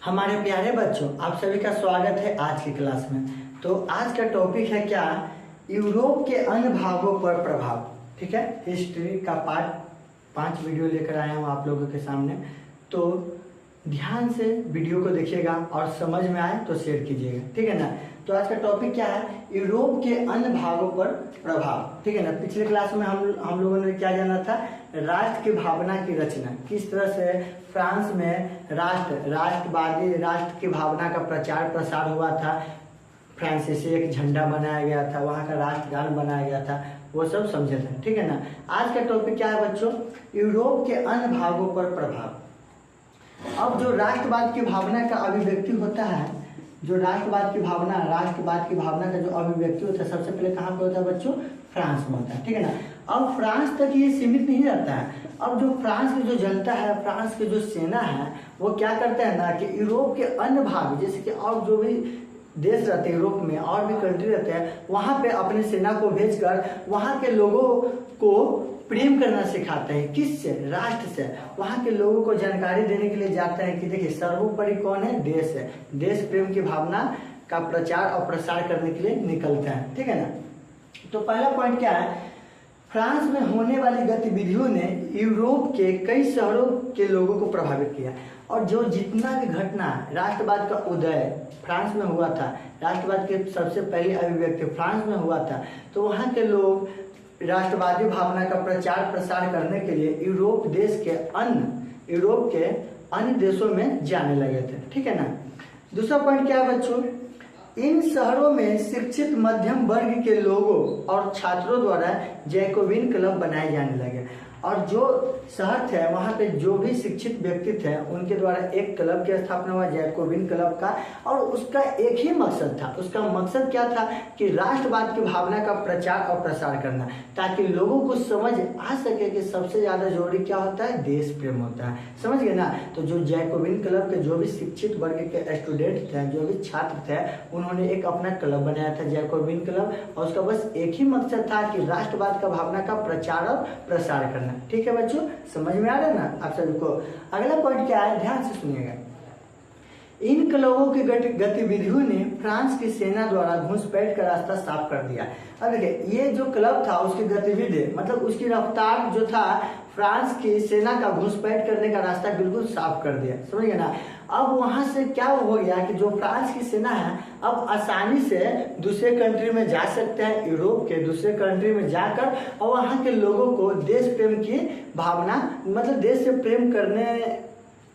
हमारे प्यारे बच्चों, आप सभी का स्वागत है आज की क्लास में। तो आज का टॉपिक है क्या, यूरोप के अन्य भागों पर प्रभाव। ठीक है, हिस्ट्री का पार्ट 5 वीडियो लेकर आया हूँ आप लोगों के सामने। तो ध्यान से वीडियो को देखिएगा और समझ में आए तो शेयर कीजिएगा, ठीक है ना। तो आज का टॉपिक क्या है, यूरोप के अन्य भागों पर प्रभाव। ठीक है ना। पिछले क्लास में हम लोगों ने क्या जाना था, राष्ट्र की भावना की रचना, किस तरह से फ्रांस में राष्ट्रवादी राष्ट्र की भावना का प्रचार प्रसार हुआ था। फ्रांसीसी एक झंडा बनाया गया था, वहाँ का राष्ट्रगान बनाया गया था, वो सब समझे थे। ठीक है ना। आज का टॉपिक क्या है बच्चों, यूरोप के अन्य भागों पर प्रभाव। अब जो राष्ट्रवाद की भावना का अभिव्यक्ति होता है, जो राष्ट्रवाद की भावना का जो अभिव्यक्ति होता है, सबसे पहले कहाँ पे होता है बच्चों, फ्रांस में होता है। ठीक है ना। अब फ्रांस तक ये सीमित नहीं रहता है। अब जो फ्रांस की जो जनता है, फ्रांस की जो सेना है, वो क्या करते हैं ना कि यूरोप के अन्य भाग, जैसे कि और जो भी देश रहते हैं यूरोप में, और भी कंट्री रहते हैं, वहाँ पे अपने सेना को भेजकर वहाँ के लोगों को प्रेम करना सिखाते हैं। किससे, राष्ट्र से। वहाँ के लोगों को जानकारी देने के लिए जाते हैं कि देखिए सर्वोपरि कौन है, देश है। देश प्रेम की भावना का प्रचार और प्रसार करने के लिए निकलते हैं। ठीक है ना। तो पहला पॉइंट क्या है, फ्रांस में होने वाली गतिविधियों ने यूरोप के कई शहरों के लोगों को प्रभावित किया। और जो जितना भी घटना राष्ट्रवाद का उदय फ्रांस में हुआ था, राष्ट्रवाद के सबसे पहले अभिव्यक्ति फ्रांस में हुआ था, तो वहाँ के लोग राष्ट्रवादी भावना का प्रचार प्रसार करने के लिए यूरोप के अन्य देशों में जाने लगे थे। ठीक है ना। दूसरा पॉइंट क्या है बच्चों, इन शहरों में शिक्षित मध्यम वर्ग के लोगों और छात्रों द्वारा जैकोबिन क्लब बनाए जाने लगे। और जो शहर थे वहाँ पे जो भी शिक्षित व्यक्ति थे, उनके द्वारा एक क्लब की स्थापना हुआ, जैकोबिन क्लब का। और उसका एक ही मकसद था, उसका मकसद क्या था कि राष्ट्रवाद की भावना का प्रचार और प्रसार करना, ताकि लोगों को समझ आ सके कि सबसे ज्यादा जरूरी क्या होता है, देश प्रेम होता है। समझ गए ना। तो जो जैकोबिन क्लब के जो भी शिक्षित वर्ग के स्टूडेंट थे, जो भी छात्र थे, उन्होंने एक अपना क्लब बनाया था, जैकोबिन क्लब। और उसका बस एक ही मकसद था कि राष्ट्रवाद का भावना का प्रचार और प्रसार करना। ठीक है बच्चों, समझ में आ रहा है ना आप सभी को। अगला पॉइंट क्या है, ध्यान से सुनिएगा। इन क्लबों की गतिविधियों ने फ्रांस की सेना द्वारा घुसपैठ का रास्ता साफ कर दिया। अब देखिए, ये जो क्लब था उसकी गतिविधि मतलब उसकी रफ्तार जो था, फ्रांस की सेना का घुसपैठ करने का रास्ता बिल्कुल साफ कर दिया। समझ गए ना। अब वहां से क्या हो गया कि जो फ्रांस की सेना है, अब आसानी से दूसरे कंट्री में जा सकते हैं, यूरोप के दूसरे कंट्री में जाकर, और वहां के लोगों को देश प्रेम की भावना मतलब देश से प्रेम करने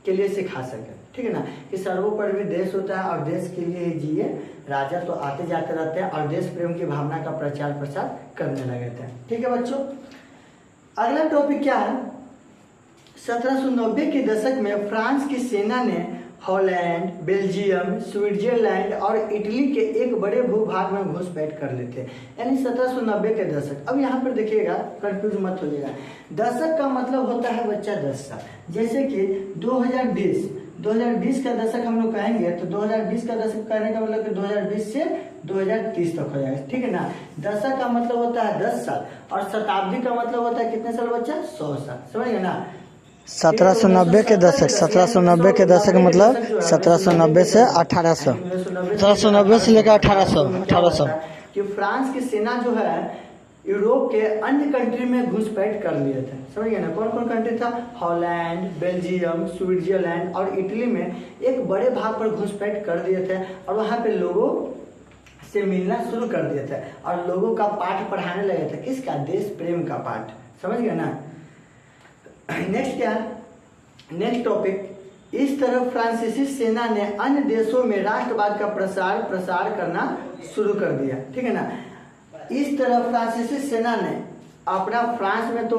के लिए सिखा सके। ठीक है ना। कि सर्वोपरि भी देश होता है और देश के लिए ही जिए। राजा तो आते जाते रहते हैं और देश प्रेम की भावना का प्रचार प्रसार करने लगे थे। ठीक है बच्चों। अगला टॉपिक क्या है, 1790 के दशक में फ्रांस की सेना ने हॉलैंड, बेल्जियम, स्विट्जरलैंड और इटली के एक बड़े भूभाग में घुसपैठ कर लेते, यानी 1790 के दशक। अब यहाँ पर देखिएगा, कंफ्यूज मत होइएगा। दशक का मतलब होता है बच्चा 10 साल। जैसे कि 2020 का दशक हम लोग कहेंगे, तो 2020 का दशक कहने का मतलब कि 2020 से 2030 तक हो जाएगा। ठीक है ना। दशक का मतलब होता है 10 साल, और शताब्दी का मतलब होता है कितने साल बच्चा, 100 साल। समझ गए ना। 1790 के दशक, 1790 के दशक मतलब 1790 से 1800, 1790 से लेकर 1800 कि फ्रांस की सेना जो है यूरोप के अन्य कंट्री में घुसपैठ कर लिए थे। समझ गए ना। कौन कौन कंट्री था, हॉलैंड, बेल्जियम, स्विट्जरलैंड और इटली में एक बड़े भाग पर घुसपैठ कर दिए थे, और वहां पे लोगों से मिलना शुरू कर दिए थे और लोगों का पाठ पढ़ाने लगे थे। किसका, देश प्रेम का पाठ। समझ गए ना। नेक्स्ट क्या, नेक्स्ट टॉपिक, इस तरह फ्रांसीसी सेना ने अन्य देशों में राष्ट्रवाद का प्रसार करना शुरू कर दिया। ठीक है ना। इस तरह फ्रांसीसी सेना ने अपना फ्रांस में तो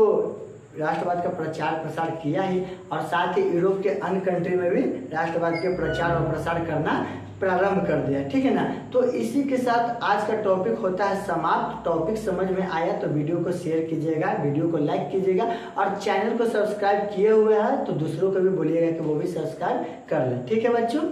राष्ट्रवाद का प्रचार प्रसार किया ही, और साथ ही यूरोप के अन्य कंट्री में भी राष्ट्रवाद के प्रचार और प्रसार करना प्रारंभ कर दिया। ठीक है ना। तो इसी के साथ आज का टॉपिक होता है समाप्त। टॉपिक समझ में आया तो वीडियो को शेयर कीजिएगा, वीडियो को लाइक कीजिएगा, और चैनल को सब्सक्राइब किए हुए हैं तो दूसरों को भी बोलिएगा कि वो भी सब्सक्राइब कर लें। ठीक है बच्चों।